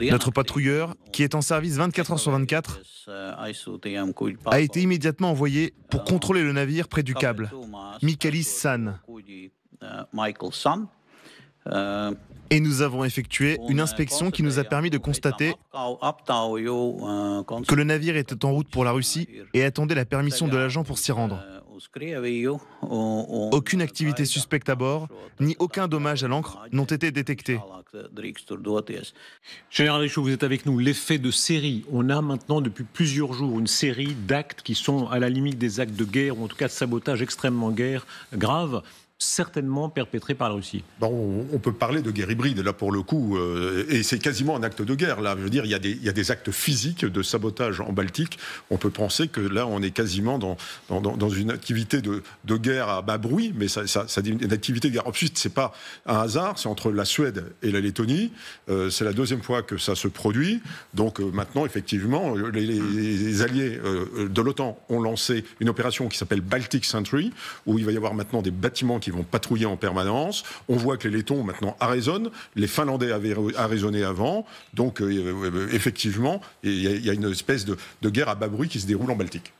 Notre patrouilleur, qui est en service 24 heures sur 24, a été immédiatement envoyé pour contrôler le navire près du câble. Michaelis San. Et nous avons effectué une inspection qui nous a permis de constater que le navire était en route pour la Russie et attendait la permission de l'agent pour s'y rendre. Aucune activité suspecte à bord, ni aucun dommage à l'ancre n'ont été détectés. Général Richaud, vous êtes avec nous. L'effet de série. On a maintenant depuis plusieurs jours une série d'actes qui sont à la limite des actes de guerre, ou en tout cas de sabotage extrêmement grave, certainement perpétré par la Russie. Bon, on peut parler de guerre hybride, là, pour le coup, et c'est quasiment un acte de guerre, là. Je veux dire, il y a des actes physiques de sabotage en Baltique. On peut penser que là, on est quasiment dans une activité de guerre à bas bruit, mais ça dit une activité de guerre. Ensuite, c'est pas un hasard, c'est entre la Suède et la Lettonie. C'est la deuxième fois que ça se produit. Donc maintenant, effectivement, les alliés de l'OTAN ont lancé une opération qui s'appelle Baltic Sentry, où il va y avoir maintenant des bâtiments qui vont patrouiller en permanence. On voit que les Lettons maintenant arraisonnent, les Finlandais avaient arraisonné avant, donc effectivement, il y a une espèce de guerre à bas bruit qui se déroule en Baltique.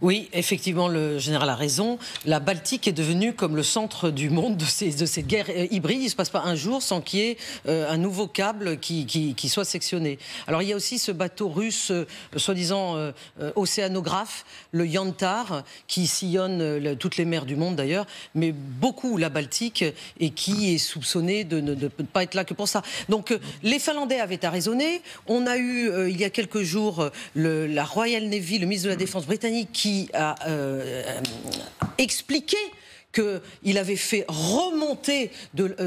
Oui, effectivement, le général a raison. La Baltique est devenue comme le centre du monde de cette guerre hybride. Il ne se passe pas un jour sans qu'il y ait un nouveau câble qui soit sectionné. Alors, il y a aussi ce bateau russe, soi-disant océanographe, le Yantar, qui sillonne toutes les mers du monde d'ailleurs, mais beaucoup la Baltique, et qui est soupçonné de ne pas être là que pour ça. Donc, les Finlandais avaient arraisonné. On a eu, il y a quelques jours, la Royal Navy, le ministre de la Défense britannique, qui a expliqué qu'il avait fait remonter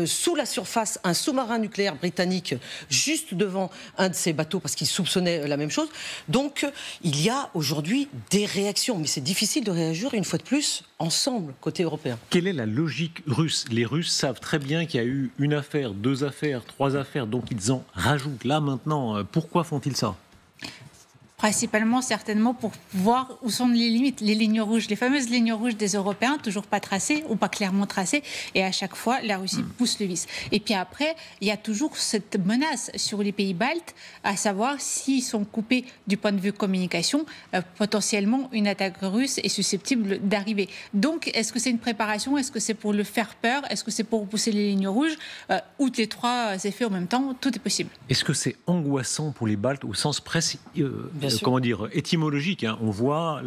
sous la surface un sous-marin nucléaire britannique juste devant un de ses bateaux parce qu'il soupçonnait la même chose. Donc il y a aujourd'hui des réactions, mais c'est difficile de réagir une fois de plus ensemble, côté européen. Quelle est la logique russe ? Les Russes savent très bien qu'il y a eu une affaire, deux affaires, trois affaires, donc ils en rajoutent. Là maintenant, pourquoi font-ils ça ? Principalement, certainement, pour voir où sont les limites, les lignes rouges, les fameuses lignes rouges des Européens, toujours pas tracées ou pas clairement tracées, et à chaque fois, la Russie pousse le vice. Et puis après, il y a toujours cette menace sur les pays baltes, à savoir s'ils sont coupés du point de vue communication, potentiellement une attaque russe est susceptible d'arriver. Donc, est-ce que c'est une préparation ? Est-ce que c'est pour le faire peur ? Est-ce que c'est pour repousser les lignes rouges ? Outre les trois effets en même temps, tout est possible. Est-ce que c'est angoissant pour les Baltes au sens comment dire, étymologique, hein. On voit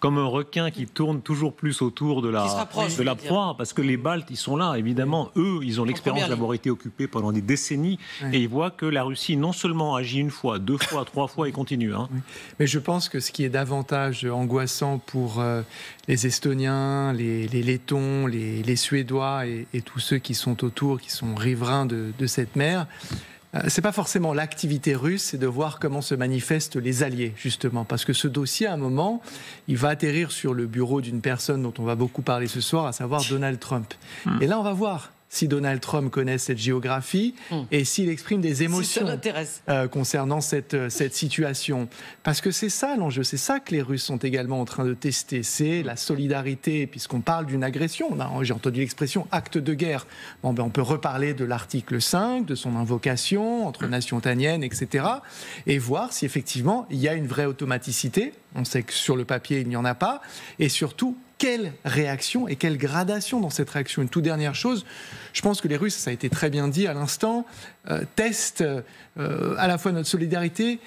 comme un requin qui tourne toujours plus autour de la proie, parce que les Baltes, ils sont là, évidemment, eux, ils ont l'expérience d'avoir été occupés pendant des décennies, et ils voient que la Russie non seulement agit une fois, deux fois, trois fois, et continue. Hein. Oui. Mais je pense que ce qui est davantage angoissant pour les Estoniens, les Lettons, les Suédois et tous ceux qui sont autour, qui sont riverains de cette mer, c'est pas forcément l'activité russe, c'est de voir comment se manifestent les alliés, justement. Parce que ce dossier, à un moment, il va atterrir sur le bureau d'une personne dont on va beaucoup parler ce soir, à savoir Donald Trump. Et là, on va voir si Donald Trump connaît cette géographie et s'il exprime des émotions concernant cette situation. Parce que c'est ça l'enjeu, c'est ça que les Russes sont également en train de tester, c'est la solidarité, puisqu'on parle d'une agression. J'ai entendu l'expression acte de guerre. Bon, on peut reparler de l'article 5, de son invocation entre nations otaniennes, etc. et voir si effectivement il y a une vraie automaticité. On sait que sur le papier il n'y en a pas, et surtout quelle réaction et quelle gradation dans cette réaction. Une toute dernière chose, je pense que les Russes, ça a été très bien dit à l'instant, testent à la fois notre solidarité,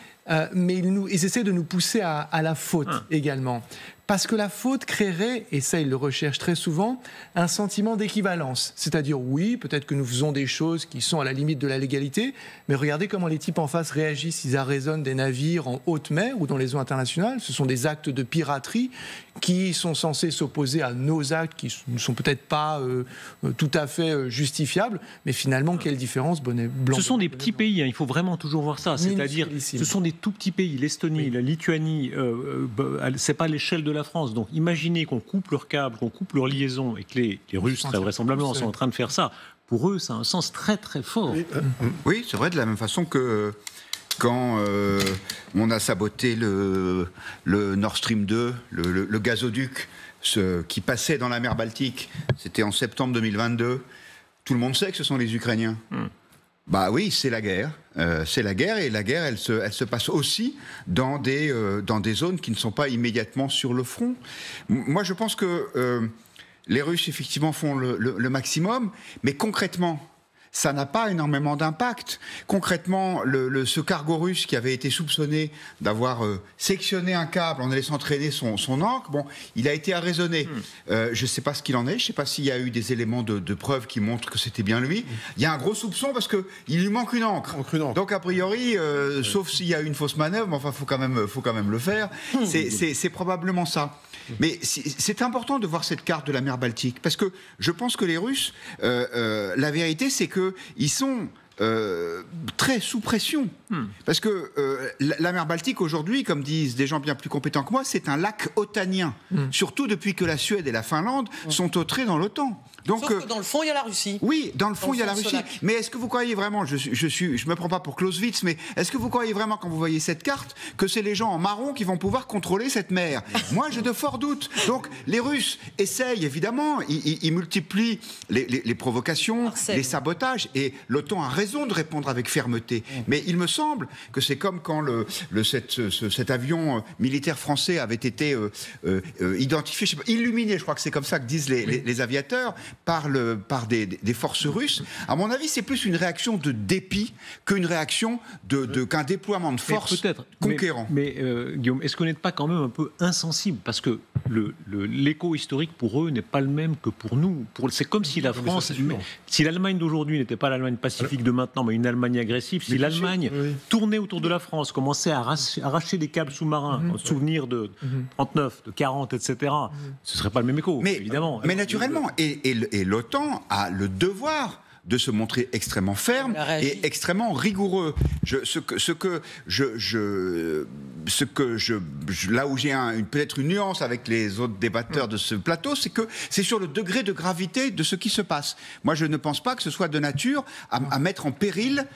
mais ils essaient de nous pousser à la faute également. Parce que la faute créerait, et ça ils le recherchent très souvent, un sentiment d'équivalence. C'est-à-dire, oui, peut-être que nous faisons des choses qui sont à la limite de la légalité, mais regardez comment les types en face réagissent. Ils arraisonnent des navires en haute mer ou dans les eaux internationales. Ce sont des actes de piraterie qui sont censés s'opposer à nos actes qui ne sont peut-être pas tout à fait justifiables, mais finalement, quelle différence, bonnet blanc. Ce sont des petits pays, hein, il faut vraiment toujours voir ça. C'est-à-dire, ce sont des tout petits pays. L'Estonie, la Lituanie, c'est pas l'échelle de la France. Donc imaginez qu'on coupe leurs câbles, qu'on coupe leurs liaisons, et que les Russes, très vraisemblablement, sont en train de faire ça. Pour eux, ça a un sens très très fort. Oui, c'est vrai, de la même façon que quand on a saboté le Nord Stream 2, le gazoduc qui passait dans la mer Baltique, c'était en septembre 2022, tout le monde sait que ce sont les Ukrainiens. Bah oui, c'est la guerre. C'est la guerre, et la guerre, elle se passe aussi dans des zones qui ne sont pas immédiatement sur le front. Moi, je pense que les Russes, effectivement, font le maximum, mais concrètement, ça n'a pas énormément d'impact. Concrètement, ce cargo russe qui avait été soupçonné d'avoir sectionné un câble en laissant traîner son ancre, bon, il a été arraisonné. Je ne sais pas ce qu'il en est, je ne sais pas s'il y a eu des éléments de preuve qui montrent que c'était bien lui. Il y a un gros soupçon parce qu'il lui manque une ancre. Donc a priori, sauf s'il y a eu une fausse manœuvre, mais enfin, faut quand même le faire. C'est probablement ça. Mais c'est important de voir cette carte de la mer Baltique, parce que je pense que les Russes, la vérité, c'est qu'ils sont très sous pression. Parce que la mer Baltique, aujourd'hui, comme disent des gens bien plus compétents que moi, c'est un lac otanien. Surtout depuis que la Suède et la Finlande sont entrées dans l'OTAN. Donc, sauf que dans le fond, il y a la Russie. Oui, dans le fond, il y a la Russie. Mais est-ce que vous croyez vraiment, je me prends pas pour Clausewitz, mais est-ce que vous croyez vraiment, quand vous voyez cette carte, que c'est les gens en marron qui vont pouvoir contrôler cette mer? Moi, j'ai de forts doutes. Donc, les Russes essayent, évidemment, ils multiplient les provocations, les sabotages, et l'OTAN a raison de répondre avec fermeté. Mais il me semble que c'est comme quand cet avion militaire français avait été identifié, illuminé, je crois que c'est comme ça que disent les aviateurs, par des forces russes. À mon avis, c'est plus une réaction de dépit qu'une réaction qu'un déploiement de force conquérant. Mais Guillaume, est-ce qu'on n'est pas quand même un peu insensible? Parce que l'écho historique pour eux n'est pas le même que pour nous. C'est comme si la France, si l'Allemagne d'aujourd'hui n'était pas l'Allemagne pacifique de maintenant, mais une Allemagne agressive, si l'Allemagne tournait autour de la France, commençait à arracher des câbles sous-marins, souvenir de 39, de 40, etc., ce ne serait pas le même écho, évidemment. Mais naturellement, et l'OTAN a le devoir de se montrer extrêmement ferme et extrêmement rigoureux. Là où j'ai peut-être une nuance avec les autres débatteurs de ce plateau, c'est que c'est sur le degré de gravité de ce qui se passe. Moi, je ne pense pas que ce soit de nature à mettre en péril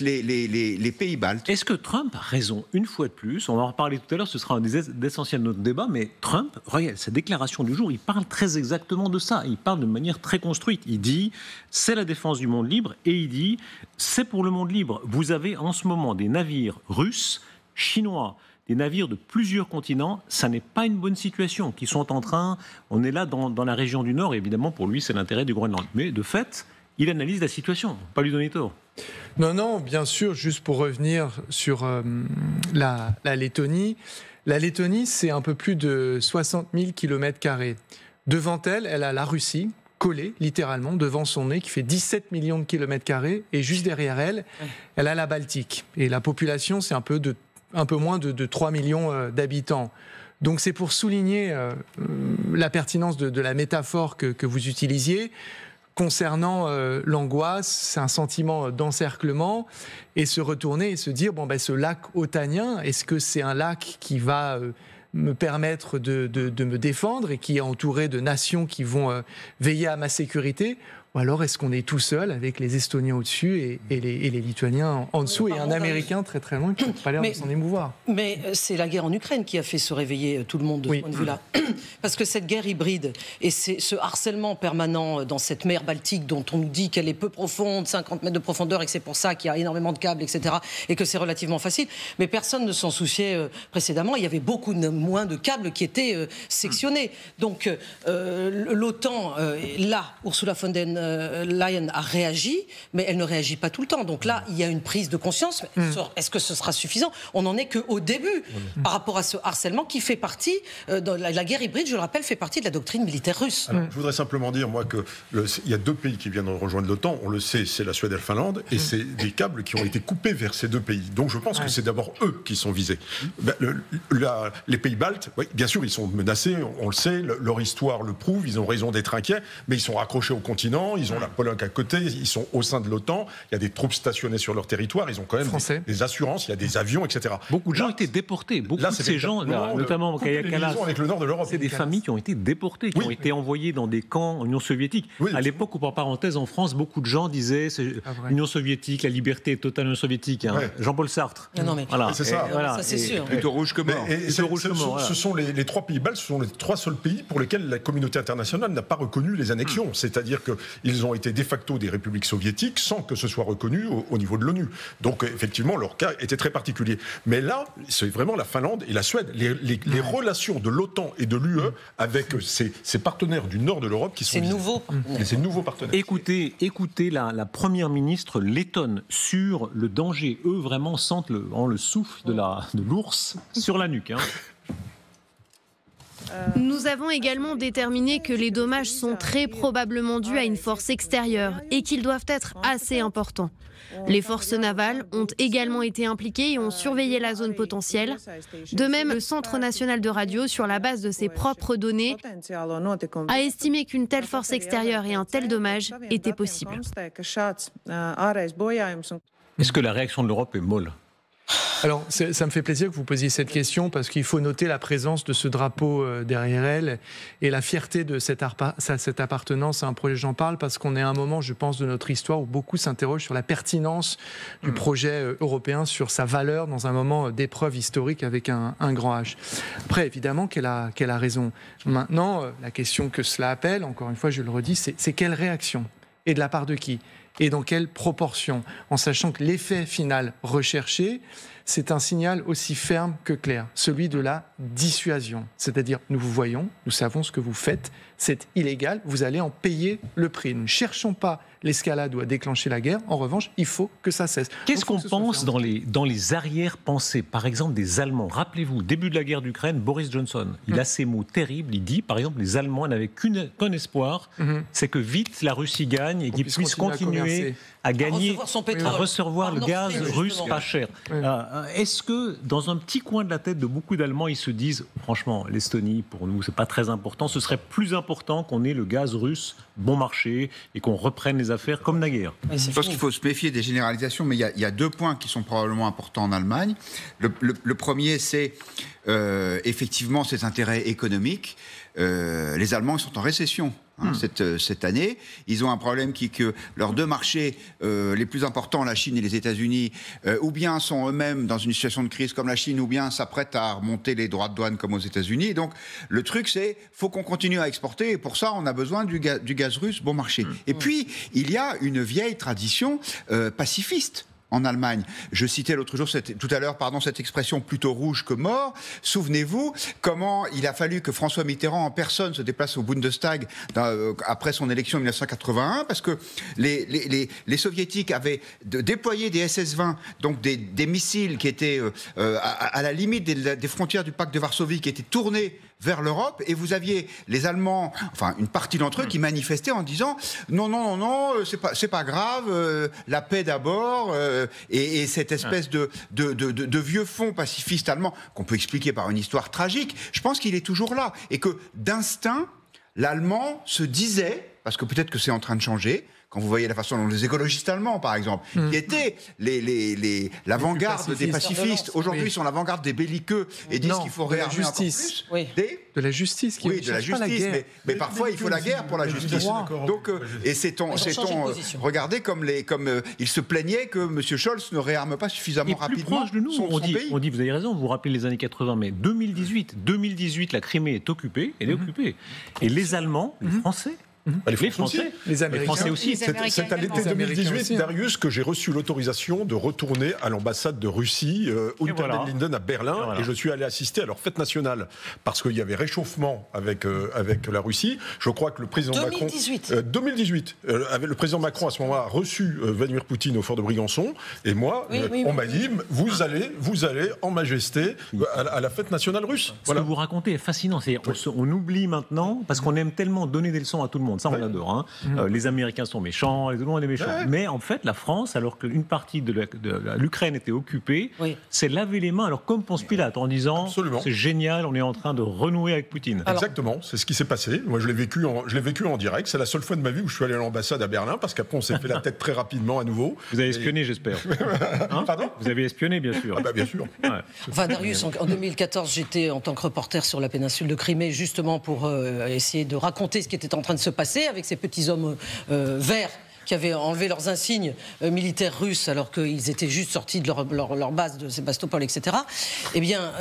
les pays baltes. Est-ce que Trump a raison? Une fois de plus, on va en reparler tout à l'heure, ce sera un des essentiels de notre débat, mais Trump, regarde, sa déclaration du jour, il parle très exactement de ça. Il parle de manière très construite. Il dit, c'est la défense du monde libre, et il dit, c'est pour le monde libre. Vous avez en ce moment des navires russes, chinois, des navires de plusieurs continents, ça n'est pas une bonne situation, qui sont en train, on est là dans la région du Nord, et évidemment pour lui c'est l'intérêt du Groenland. Mais de fait, il analyse la situation, pas lui donner tort. Non, bien sûr, juste pour revenir sur la Lettonie. La Lettonie, c'est un peu plus de 60 000 km². Devant elle, elle a la Russie, collée littéralement devant son nez, qui fait 17 millions de km², et juste derrière elle, elle a la Baltique. Et la population, c'est un peu moins de 3 millions d'habitants. Donc c'est pour souligner la pertinence de la métaphore que vous utilisiez. Concernant l'angoisse, c'est un sentiment d'encerclement, et se retourner et se dire, ce lac otanien, est-ce que c'est un lac qui va me permettre de me défendre et qui est entouré de nations qui vont veiller à ma sécurité? Ou alors est-ce qu'on est tout seul avec les Estoniens au-dessus et les Lituaniens en dessous, et un Américain très très loin qui n'a pas l'air de s'en émouvoir? Mais c'est la guerre en Ukraine qui a fait se réveiller tout le monde de ce point de vue-là. Parce que cette guerre hybride et ce harcèlement permanent dans cette mer Baltique dont on nous dit qu'elle est peu profonde, 50 mètres de profondeur, et que c'est pour ça qu'il y a énormément de câbles, etc., et que c'est relativement facile, mais personne ne s'en souciait précédemment. Il y avait beaucoup moins de câbles qui étaient sectionnés. Donc l'OTAN, là, Ursula von der Leyen a réagi, mais elle ne réagit pas tout le temps. Donc là, il y a une prise de conscience. Est-ce que ce sera suffisant? On n'en est qu'au début par rapport à ce harcèlement qui fait partie, la guerre hybride, je le rappelle, fait partie de la doctrine militaire russe. Alors, je voudrais simplement dire, moi, qu'il y a deux pays qui viennent de rejoindre l'OTAN. On le sait, c'est la Suède et la Finlande, et c'est des câbles qui ont été coupés vers ces deux pays. Donc je pense que c'est d'abord eux qui sont visés. Les pays baltes, oui, bien sûr, ils sont menacés, on le sait, leur histoire le prouve, ils ont raison d'être inquiets, mais ils sont raccrochés au continent. Ils ont la Pologne à côté, ils sont au sein de l'OTAN, il y a des troupes stationnées sur leur territoire, ils ont quand même des assurances, il y a des avions, etc. Beaucoup de gens ont été déportés, beaucoup de ces gens, notamment Kaya Kallas, avec le nord de l'Europe. C'est des familles qui ont été déportées, qui ont été envoyées dans des camps en Union soviétique. À l'époque où, par parenthèse, en France, beaucoup de gens disaient Union soviétique, la liberté est totale Union soviétique. Jean-Paul Sartre. Non, mais c'est ça. Ça, c'est sûr. Plutôt rouge que mort. Ce sont les trois pays baltes, ce sont les trois seuls pays pour lesquels la communauté internationale n'a pas reconnu les annexions. C'est-à-dire ils ont été de facto des républiques soviétiques sans que ce soit reconnu au niveau de l'ONU. Donc effectivement, leur cas était très particulier. Mais là, c'est vraiment la Finlande et la Suède. Les relations de l'OTAN et de l'UE avec ces partenaires du nord de l'Europe qui sont... Ces nouveaux partenaires. Écoutez la première ministre lettonne sur le danger. Eux, vraiment, sentent le souffle de l'ours sur la nuque. Nous avons également déterminé que les dommages sont très probablement dus à une force extérieure et qu'ils doivent être assez importants. Les forces navales ont également été impliquées et ont surveillé la zone potentielle. De même, le Centre national de radio, sur la base de ses propres données, a estimé qu'une telle force extérieure et un tel dommage étaient possibles. Est-ce que la réaction de l'Europe est molle ? Alors, ça me fait plaisir que vous posiez cette question parce qu'il faut noter la présence de ce drapeau derrière elle et la fierté de cette appartenance à un projet. J'en parle parce qu'on est à un moment, je pense, de notre histoire où beaucoup s'interrogent sur la pertinence du projet européen, sur sa valeur dans un moment d'épreuve historique avec un grand H. Après, évidemment qu'elle a raison. Maintenant, la question que cela appelle, encore une fois, je le redis, c'est quelle réaction ? Et de la part de qui ? Et dans quelle proportion ? En sachant que l'effet final recherché, c'est un signal aussi ferme que clair, celui de la dissuasion. C'est-à-dire, nous vous voyons, nous savons ce que vous faites, c'est illégal, vous allez en payer le prix. Nous ne cherchons pas l'escalade ou à déclencher la guerre, en revanche, il faut que ça cesse. Qu'est-ce qu'on pense dans les arrière-pensées, par exemple, des Allemands ? Rappelez-vous, début de la guerre d'Ukraine, Boris Johnson, il a ces mots terribles, il dit, par exemple, les Allemands n'avaient qu'un espoir, c'est que vite la Russie gagne et qu'ils puissent continuer à gagner, à recevoir le gaz russe pas cher. Est-ce que, dans un petit coin de la tête de beaucoup d'Allemands, ils se disent, franchement, l'Estonie, pour nous, c'est pas très important, ce serait plus important qu'on ait le gaz russe bon marché et qu'on reprenne les affaires comme naguère. Je pense qu'il faut se méfier des généralisations, mais il y a 2 points qui sont probablement importants en Allemagne. Le premier, c'est effectivement ses intérêts économiques. Les Allemands sont en récession cette année. Ils ont un problème qui est que leurs 2 marchés les plus importants, la Chine et les États-Unis, ou bien sont eux-mêmes dans une situation de crise comme la Chine, ou bien s'apprêtent à remonter les droits de douane comme aux États-Unis. Et donc le truc, c'est faut qu'on continue à exporter, et pour ça, on a besoin du gaz russe bon marché. Et puis, il y a une vieille tradition pacifiste en Allemagne. Je citais tout à l'heure, cette expression plutôt rouge que mort. Souvenez-vous comment il a fallu que François Mitterrand en personne se déplace au Bundestag après son élection en 1981, parce que les Soviétiques avaient déployé des SS-20, donc des missiles qui étaient à la limite des frontières du pacte de Varsovie, qui étaient tournés vers l'Europe, et vous aviez les Allemands, enfin une partie d'entre eux, qui manifestaient en disant non, c'est pas grave, la paix d'abord, et cette espèce de vieux fond pacifiste allemand qu'on peut expliquer par une histoire tragique, je pense qu'il est toujours là, et que d'instinct, l'Allemand se disait, parce que peut-être que c'est en train de changer, quand vous voyez la façon dont les écologistes allemands, par exemple, qui étaient l'avant-garde des pacifistes, aujourd'hui sont l'avant-garde des belliqueux et disent qu'il faut réarmer encore plus. De la justice. Oui, de la justice, mais parfois il faut la guerre pour la justice. Donc, et c'est-on regardez comme ils se plaignaient que M. Scholz ne réarme pas suffisamment rapidement son pays. On dit, vous avez raison, vous vous rappelez les années 80, mais 2018, la Crimée est occupée, elle est occupée. Et les Allemands, les Français, les Français, les Américains aussi. C'est à l'été 2018, Darius, que j'ai reçu l'autorisation de retourner à l'ambassade de Russie, Unter den Linden à Berlin, et je suis allé assister à leur fête nationale, parce qu'il y avait réchauffement avec la Russie. Je crois que le président 2018, le président Macron à ce moment-là a reçu Vladimir Poutine au fort de Briançon, et moi, on m'a dit, vous allez en majesté à la fête nationale russe. Ce que vous racontez est fascinant. On oublie maintenant, parce qu'on aime tellement donner des leçons à tout le monde. Ça, on adore. Les Américains sont méchants, tout le monde est méchant. Mais en fait, la France, alors qu'une partie de l'Ukraine était occupée, s'est lavé les mains, alors comme Ponce Pilate, en disant c'est génial, on est en train de renouer avec Poutine. Exactement, c'est ce qui s'est passé. Moi, je l'ai vécu en direct. C'est la seule fois de ma vie où je suis allé à l'ambassade à Berlin, parce qu'après, on s'est fait la tête très rapidement à nouveau. Vous avez espionné, j'espère. Pardon ? Vous avez espionné, bien sûr. Bien sûr. Enfin, Darius, en 2014, j'étais en tant que reporter sur la péninsule de Crimée, justement pour essayer de raconter ce qui était en train de se passer avec ces petits hommes verts qui avaient enlevé leurs insignes militaires russes alors qu'ils étaient juste sortis de leur base de Sébastopol, etc., eh bien,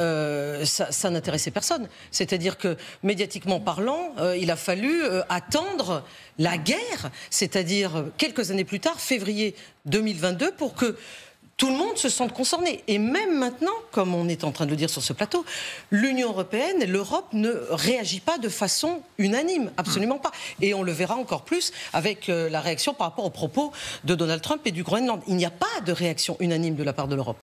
ça n'intéressait personne. C'est-à-dire que, médiatiquement parlant, il a fallu attendre la guerre, c'est-à-dire quelques années plus tard, février 2022, pour que tout le monde se sente concerné. Et même maintenant, comme on est en train de le dire sur ce plateau, l'Union européenne et l'Europe ne réagit pas de façon unanime, absolument pas. Et on le verra encore plus avec la réaction par rapport aux propos de Donald Trump et du Groenland. Il n'y a pas de réaction unanime de la part de l'Europe.